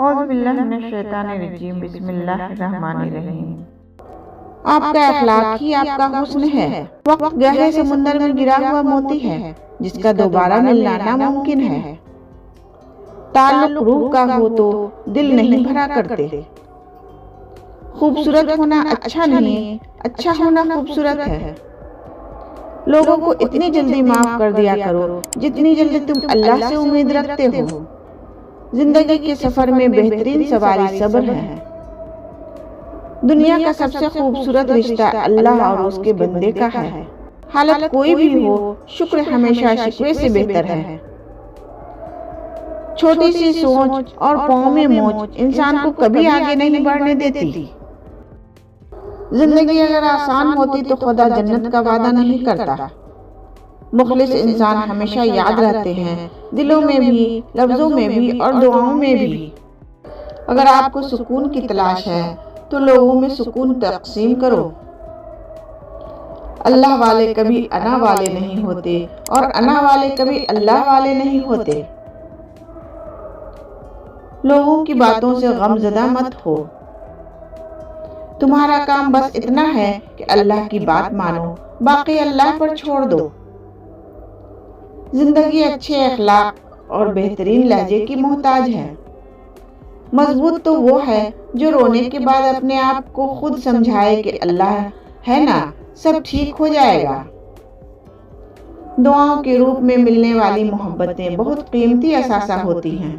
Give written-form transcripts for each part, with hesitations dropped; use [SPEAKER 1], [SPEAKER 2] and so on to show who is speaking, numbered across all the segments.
[SPEAKER 1] اعوذ باللہ من الشیطان الرجیم، بسم اللہ الرحمن الرحیم۔
[SPEAKER 2] آپ کا اخلاق ہی آپ کا حسن ہے۔ وقت گہرے سمندر میں گرا ہوا موتی ہے جس کا دوبارہ ملنا ناممکن ہے۔ تعلق روح کا ہو تو دل نہیں بھرا کرتے۔ خوبصورت ہونا اچھا نہیں، اچھا ہونا خوبصورت ہے۔ لوگوں کو اتنی جلدی معاف کر دیا کرو جتنی جلدی تم اللہ سے امید رکھتے ہو۔ زندگی کے سفر میں بہترین سواری صبر ہے۔ دنیا کا سب سے خوبصورت رشتہ اللہ اور اس کے بندے کا ہے۔ حالت کوئی بھی ہو، شکر ہمیشہ شکوے سے بہتر ہے۔ چھوٹی سی سوچ اور پاؤں میں موچ انسان کو کبھی آگے نہیں بڑھنے دیتی۔ زندگی اگر آسان ہوتی تو خدا جنت کا وعدہ نہیں کرتا۔ مخلص انسان ہمیشہ یاد رہتے ہیں، دلوں میں بھی، لفظوں میں بھی اور دعاؤں میں بھی۔ اگر آپ کو سکون کی تلاش ہے تو لوگوں میں سکون تقسیم کرو۔ اللہ والے کبھی انا والے نہیں ہوتے اور انا والے کبھی اللہ والے نہیں ہوتے۔ لوگوں کی باتوں سے غم زدہ مت ہو۔ تمہارا کام بس اتنا ہے کہ اللہ کی بات مانو، باقی اللہ پر چھوڑ دو۔ زندگی اچھے اخلاق اور بہترین لہجے کی محتاج ہے۔ مضبوط تو وہ ہے جو رونے کے بعد اپنے آپ کو خود سمجھائے کہ اللہ ہے نا، سب ٹھیک ہو جائے گا۔ دعاؤں کے روپ میں ملنے والی محبتیں بہت قیمتی اثاثہ ہوتی ہیں۔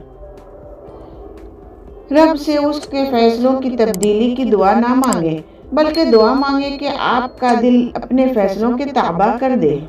[SPEAKER 2] رب سے اس کے فیصلوں کی تبدیلی کی دعا نہ مانگے، بلکہ دعا مانگے کہ آپ کا دل اپنے فیصلوں کے تابع کر دے۔